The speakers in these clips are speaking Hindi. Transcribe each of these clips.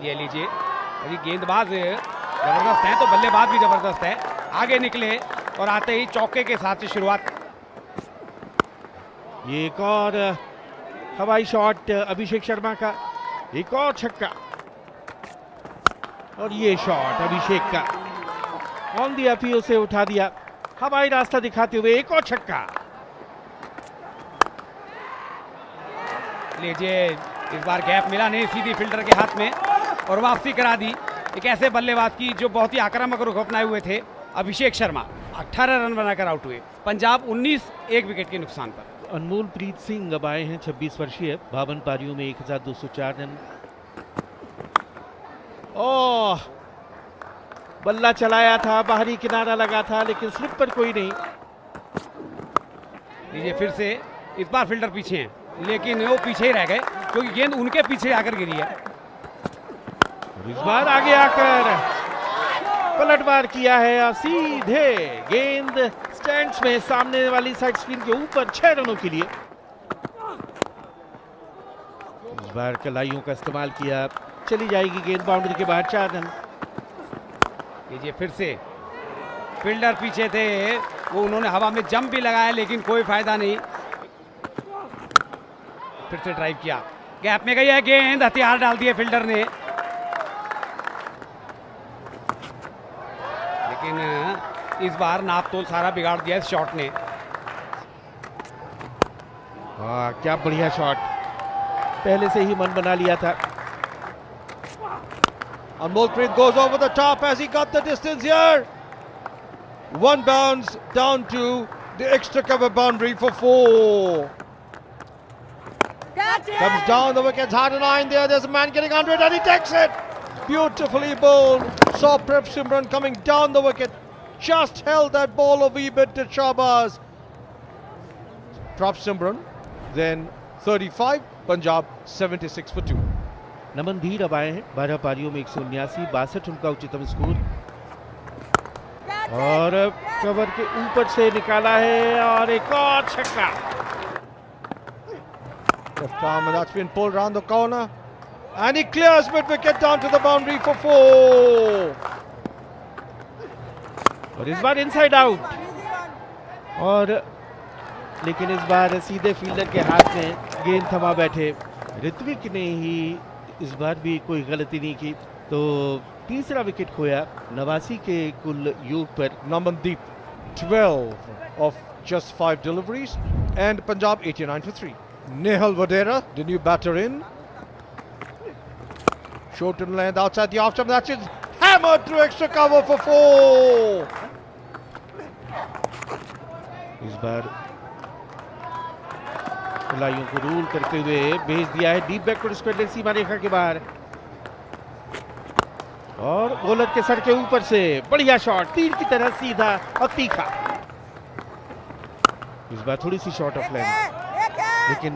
ये लीजिए, अभी गेंदबाज जबरदस्त है तो बल्लेबाज भी जबरदस्त है, आगे निकले और आते ही चौके के साथ शुरुआत। ये एक और हवाई शॉट अभिषेक शर्मा का, एक और छक्का और ये शॉट अभिषेक का ऑन द अपील से उठा दिया, हवाई रास्ता दिखाते हुए एक और छक्का। लीजिए, इस बार गैप मिला नहीं सीधी फील्डर के हाथ में और वापसी करा दी एक ऐसे बल्लेबाज की जो बहुत ही आक्रामक रुख अपनाए हुए थे। अभिषेक शर्मा 18 रन बनाकर आउट हुए, पंजाब 19 एक विकेट के नुकसान पर। अनमोल प्रीत सिंह अब आए हैं, 26 वर्षीय, 52 पारियों में 1204 रन। ओह, बल्ला चलाया था, बाहरी किनारा लगा था लेकिन स्लिप पर कोई नहीं। लीजिए फिर से, इस बार फील्डर पीछे हैं लेकिन वो पीछे ही रह गए क्योंकि गेंद उनके पीछे आकर गिरी है। इस बार आगे आकर पलटवार किया है और सीधे गेंद स्टैंड्स में सामने वाली साइड स्क्रीन के ऊपर 6 रनों के लिए। इस बार कलाइयों का इस्तेमाल किया, चली जाएगी गेंद बाउंड्री के बाहर, 4 रन। लीजिए फिर से, फील्डर पीछे थे, वो उन्होंने हवा में जंप भी लगाया लेकिन कोई फायदा नहीं। फिर से ड्राइव किया, गैप में गई है गेंद, हथियार डाल दिए फील्डर ने, लेकिन इस बार नाप तोल सारा बिगाड़ दिया इस शॉट ने। क्या बढ़िया शॉट, पहले से ही मन बना लिया था। Anmolpreet goes over the top. Has he got the distance here? One bounce down to the extra cover boundary for 4. Comes down, the wicket's hard and line there. There's a man getting under it and he takes it. Beautifully bowled. Saw Prep Simran coming down the wicket. Just held that ball a wee bit to Shahbaz. Prep Simran, then 35, Punjab 76 for 2. नमन धीर अब आए हैं, 12 पारियों में 179, 62 उनका उच्चतम स्कोर और कवर के ऊपर से निकाला है और एक और छक्का। Left arm, and that's been pulled round the corner and he clears mid wicket down to the boundary for 4. और इस बार इनसाइड आउट, और लेकिन इस बार सीधे फील्डर के हाथ में गेंद थमा बैठे ऋत्विक ने ही इस बार भी कोई गलती नहीं की, तो तीसरा विकेट खोया 89 के कुल योग पर। Namandeep 12 of just 5 deliveries and Punjab 89 for 3. Nehal Vadera, the new batter in. Short and length outside the off stump, that's it. Hammered through extra cover for 4. इस बार खिलाड़ियों को रूल करते हुए भेज दिया है डीप बैकवर्ड स्क्वायर सीमा रेखा के बाहर, और बॉलर के सर के ऊपर से बढ़िया शॉट, तीर की तरह सीधा और तीखा। इस बार थोड़ी सी शॉर्ट ऑफ लेंथ, लेकिन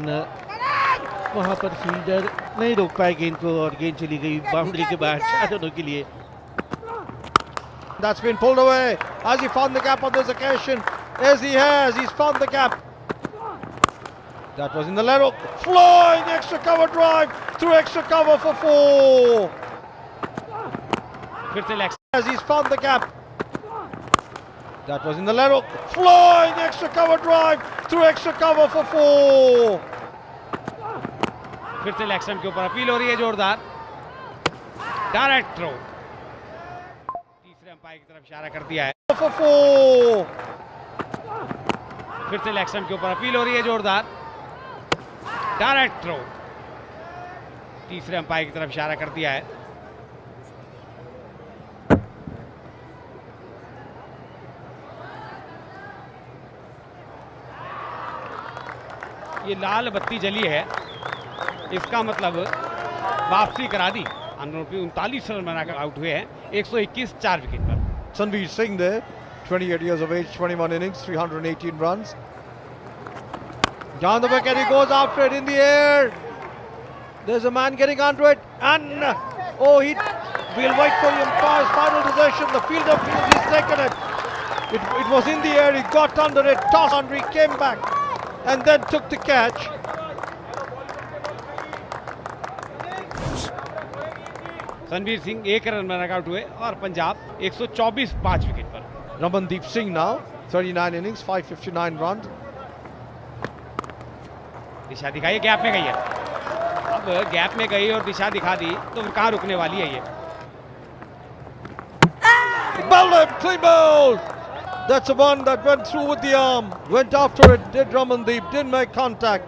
वहां पर फील्डर नहीं रोक पाए गेंद को और गेंद चली गई बाउंड्री के बाहर 4 रनों के लिए। That's been pulled away. Has he found the gap on this occasion? Yes, he has. He's found the gap. That was in the level. Flying extra cover drive through extra cover for 4. फिर से leg, As he's found the gap. That was in the level. Flying extra cover drive through extra cover for 4. फिर से लेग स्टंप के ऊपर अपील हो रही है जोरदार, डायरेक्ट थ्रो, तीसरे अंपायर की तरफ इशारा कर दिया है। For 4. फिर से लेग स्टंप के ऊपर अपील हो रही है जोरदार, डायरेक्ट थ्रो, तीसरे अंपायर की तरफ इशारा कर दिया है। ये लाल बत्ती जली है, इसका मतलब वापसी करा दी। 39 रन बनाकर आउट हुए हैं, 121 4 विकेट पर। Tanveer Singh there, 28 years of age, 21 innings, 318 runs. Down the wicket, he goes after it in the air. There's a man getting onto it, and oh, we'll wait for the umpire's final decision. The fielder feels he's taken it. It was in the air, he got under it, tossed under, he came back, and then took the catch. Tanveer Singh 1 run में नॉकआउट हुए और पंजाब 124 5 विकेट पर। Ramandeep Singh now, 39 innings, 559 runs. दिशा दिखाई, गैप में गई है। अब गैप में गई और दिशा दिखा दी तो फिर कहाँ रुकने वाली है ये। Bowled him, clean ball. That's the one that went through with the arm. Went after it, did Ramandeep, didn't make contact.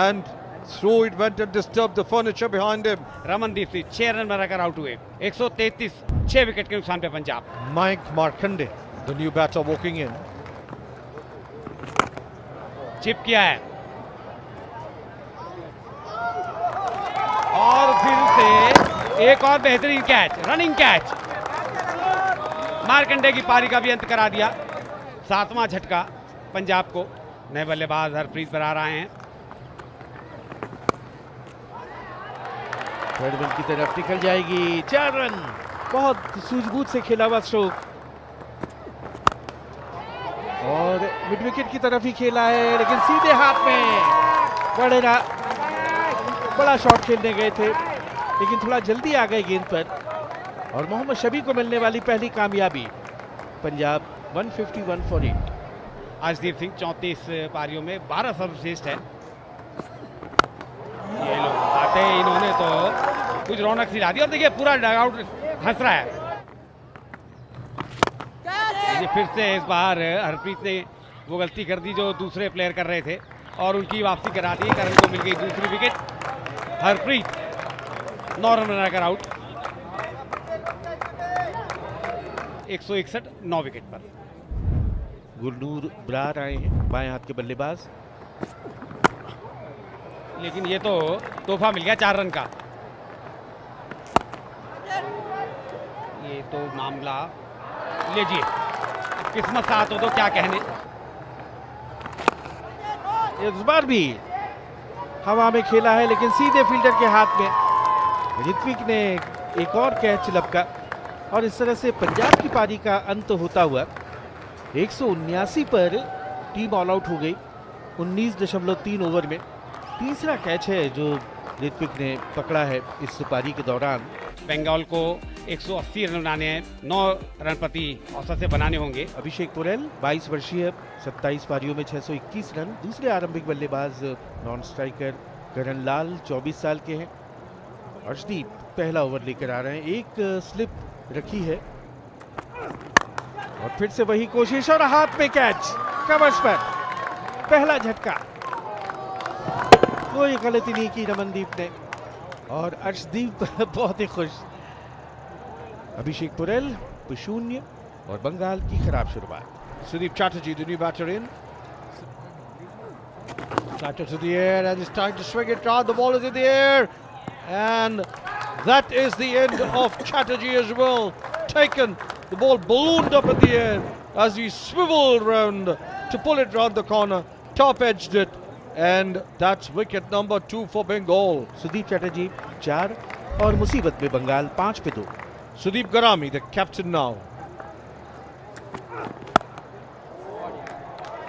And through it went and disturbed the furniture behind him. Ramandeep Singh 6 run बनाकर आउट हुए। 133 6 विकेट के नुकसान पे Punjab. Mayank Markande, the new batter walking in. Chip किया है और फिर से एक और बेहतरीन कैच, रनिंग कैच। मार्कंडे की पारी का भी अंत करा दिया। 7वां झटका पंजाब को। नए बल्लेबाज हरप्रीत बरार आए हैं। थर्ड विकेट की तरफ निकल जाएगी, 4 रन। बहुत सूझबूझ से खेला हुआ स्ट्रोक और मिड विकेट की तरफ ही खेला है, लेकिन सीधे हाथ में बड़ा शॉट खेलने गए थे, लेकिन थोड़ा जल्दी आ गए गेंद पर। और मोहम्मद शबी को मिलने वाली पहली कामयाबी। पंजाब 151 फॉर 8। अर्शदीप सिंह 34 पारियों में 12 सर्वश्रेष्ठ है। ये लोग आते इन्होंने तो कुछ रौनक सी ला दी और देखिए पूरा डगआउट हंस रहा है। ये फिर से इस बार हरप्रीत ने वो गलती कर दी जो दूसरे प्लेयर कर रहे थे और उनकी वापसी करा दी। करण को मिल गई दूसरी विकेट। हरप्रीत 9 रन बनाकर आउट। 161 9 विकेट पर। गुरनूर बरार आए हैं, बाएं हाथ के बल्लेबाज। लेकिन ये तो तोहफा मिल गया 4 रन का। ये तो मामला लीजिए, किस्मत साथ हो तो क्या कहने। इस बार भी हवा में खेला है, लेकिन सीधे फील्डर के हाथ में। ऋत्विक ने एक और कैच लपका और इस तरह से पंजाब की पारी का अंत होता हुआ 179 पर टीम ऑल आउट हो गई 19.3 ओवर में। तीसरा कैच है जो ऋत्विक ने पकड़ा है इस पारी के दौरान। बंगाल को 180 रन बनाने हैं, 9 रन प्रति औसत से बनाने होंगे। अभिषेक पुरेल 22 वर्षीय, 27 पारियों में 621 रन। दूसरे आरंभिक बल्लेबाज नॉन स्ट्राइकर करण लाल 24 साल के हैं। अर्शदीप पहला ओवर लेकर आ रहे हैं। एक स्लिप रखी है और फिर से वही कोशिश और हाथ में कैच, कवर्स पर पहला झटका। कोई गलती नहीं की रमनदीप ने और अर्शदीप बहुत ही खुश। अभिषेक पुरेल 0 और बंगाल की खराब शुरुआत। Sudeep Chatterjee, the new batter in. Batter to the air and it's time to swing it round. The ball is in the air. And that is the end of Chatterjee as well. Taken. The ball ballooned up in the air as he swiveled round to pull it round the corner. Top edged it. And that's wicket number 2 for Bengal. Sudeep Chatterjee 4 और मुसीबत में बंगाल 5 पे 2। Sudeep Garami, the captain now.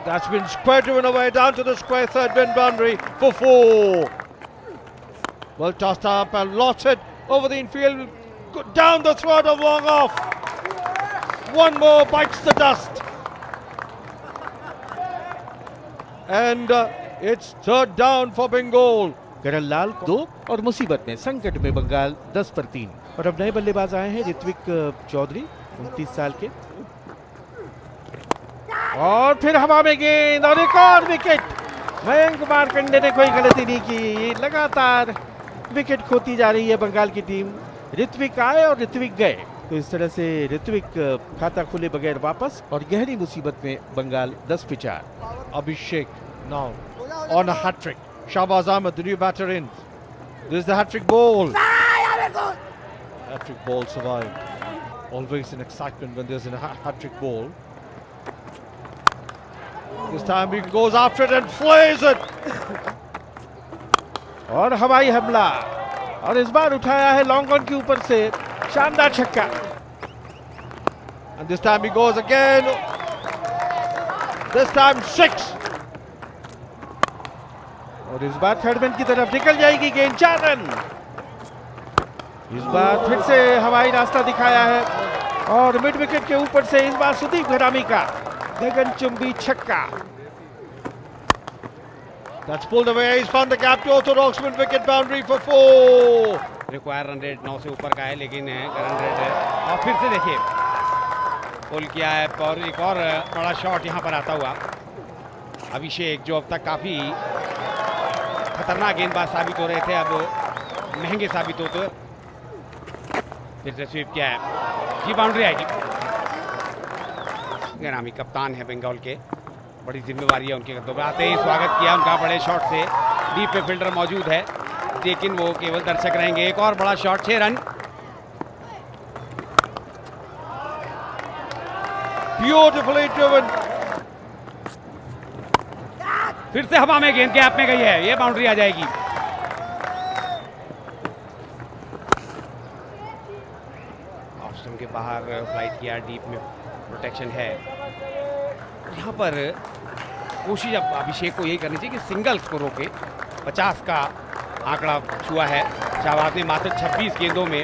That's been square driven away down to the square third bin boundary for 4. Well tossed up and lost it over the infield, down the throat of long off. One more bites the dust. And it's third down for Bengal. करण लाल 2 और मुसीबत में संकट में बंगाल 10 पर 3। और अब नए बल्लेबाज आए हैं ऋत्विक चौधरी 29 साल के। और फिर हवा में गेंद और एक और विकेट। मयंक मार्कंडे ने कोई गलती नहीं की। लगातार विकेट खोती जा रही है बंगाल की टीम। ऋत्विक आए और ऋत्विक गए, तो इस तरह से ऋत्विक खाता खुले बगैर वापस और गहरी मुसीबत में बंगाल 10 पे 4। Abhishek now on a hat-trick. Shahbaz Ahmed, the new batter in. This is the hat-trick ball. Hat-trick ball survived. Always an excitement when there's a hat-trick ball. This time he goes after it and flays it. और हवाई हमला और इस बार उठाया है लॉन्ग ऑन के ऊपर से शानदार छक्का। And this time he goes again. This time 6. और इस बार थर्ड मैन की तरफ निकल जाएगी गेंद। 4 रन। इस बार फिर से हवाई रास्ता दिखाया है और मिड विकेट के ऊपर से इस बार सुदीप घरामी का गगनचुंबी छक्का। That's pulled away. He's found the gap to orthodox mid wicket boundary for 4. Require run rate 9 से ऊपर का है, लेकिन रन रेट है। और फिर से देखिए पुल किया है और एक और बड़ा शॉट यहाँ पर आता हुआ। अभिषेक जो अब तक काफी खतरनाक गेंदबाज साबित हो रहे थे, अब महंगे साबित होते। फिर से स्वीप किया है जी, बाउंड्री आएगी। घरामी कप्तान है बंगाल के, बड़ी जिम्मेवारी है उनके कंधों पर। आते ही स्वागत किया उनका बड़े शॉट से। डीप पे फील्डर मौजूद है, लेकिन वो केवल दर्शक रहेंगे। एक और बड़ा शॉट, 6 रन। Beautifully driven. फिर से हवा में गेंद गैप में गई है, ये बाउंड्री आ जाएगी। ऑफ स्टंप के बाहर फ्लाइट किया, डीप में प्रोटेक्शन है। यहाँ पर कोशिश अब अभिषेक को यही करनी चाहिए कि सिंगल्स को रोके। 50 का आंकड़ा छुआ है शाहबाज ने मात्र 26 गेंदों में।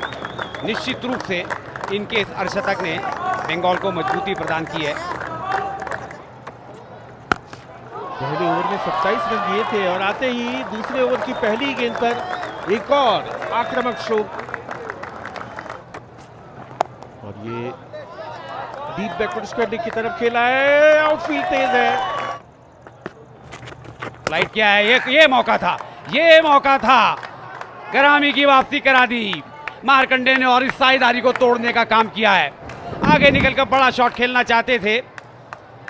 निश्चित रूप से इनके इस अर्धशतक ने बंगाल को मजबूती प्रदान की है। पहले ओवर में 27 रन दिए थे और आते ही दूसरे ओवर की पहली गेंद पर एक और आक्रामक स्ट्रोक और ये डीप बैकवर्ड स्क्वायर की तरफ खेला है। आउटफील्ड तेज है, फ्लाइट किया है। ये मौका था, ये मौका था। घरामी की वापसी करा दी मार्कंडे ने और इस साझेदारी को तोड़ने का काम किया है। आगे निकलकर बड़ा शॉट खेलना चाहते थे,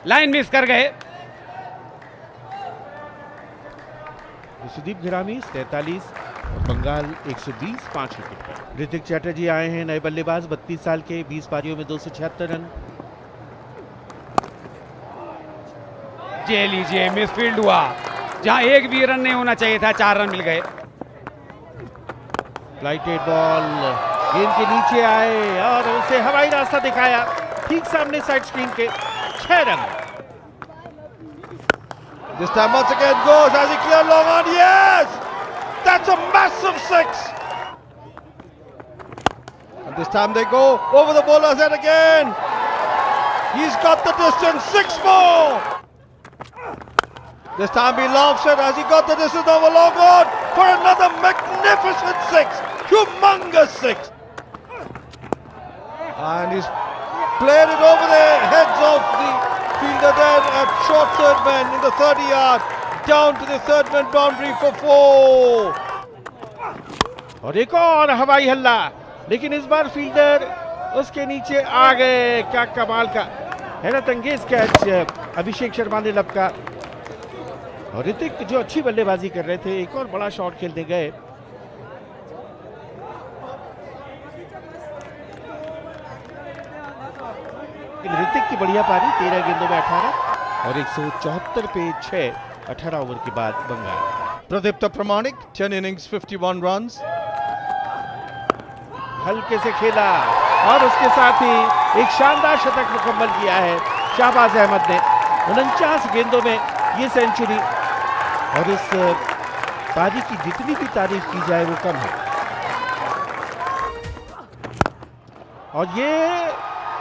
लाइन मिस कर गए। सुदीप घरामी 43 और बंगाल 120, 5 विकेट पर। ऋतिक चैटर्जी आए हैं नए बल्लेबाज, 32 साल के, 20 पारियों में 276 रन। ये लीजिए मिसफील्ड हुआ, जहां एक भी रन नहीं होना चाहिए था, 4 रन मिल गए। फ्लाइटेड बॉल गेंद के नीचे आए और उसे हवाई रास्ता दिखाया ठीक सामने साइड स्क्रीन के। 6 run. This time once again goes as he cleared long on. Yes! That's a massive 6. And this time they go over the bowler's head again. He's got the distance, 6 more. This time he laughs it as he got the distance over long on for another magnificent 6. Humongous 6. And he's played it over the heads of the fielder there at short third man in the 30-yard, down to the third man boundary for 4. और एक और हवाई हल्ला, लेकिन इस बार फील्डर उसके नीचे आ गए। क्या कमाल का हैरत अंगेज कैच अभिषेक शर्मा ने लपका। और ऋतिक जो अच्छी बल्लेबाजी कर रहे थे, एक और बड़ा शॉट खेलने गए। ऋतिक की बढ़िया पारी, 13 गेंदों में 18 और 174 पे 6, 18 ओवर के बाद Bengal. Pradipta Pramanik, 10 innings, 51 runs. हल्के से खेला और उसके साथ ही एक शानदार शतक मुकम्मल किया है शाहबाज अहमद ने। 49 गेंदों में ये सेंचुरी, और इस पारी की जितनी भी तारीफ की जाए वो कम है। और ये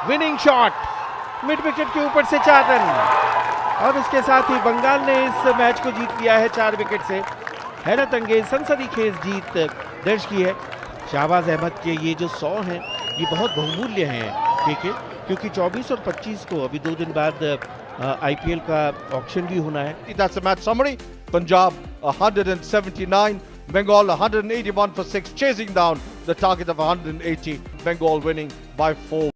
विनिंग शॉट मिड विकेट के ऊपर से 4 रन, और इसके साथ ही बंगाल ने इस मैच को जीत लिया है 4 विकेट से। हैरत अंगेज सनसनीखेज जीत दर्ज की है। शाहबाज अहमद के ये जो 100 हैं ये बहुत बहुमूल्य हैं, क्योंकि 24 और 25 को अभी 2 दिन बाद आईपीएल का ऑक्शन भी होना है। That's the match summary. Punjab 179, Bengal 181 for 6, chasing down the target of 180. Bengal winning by 4.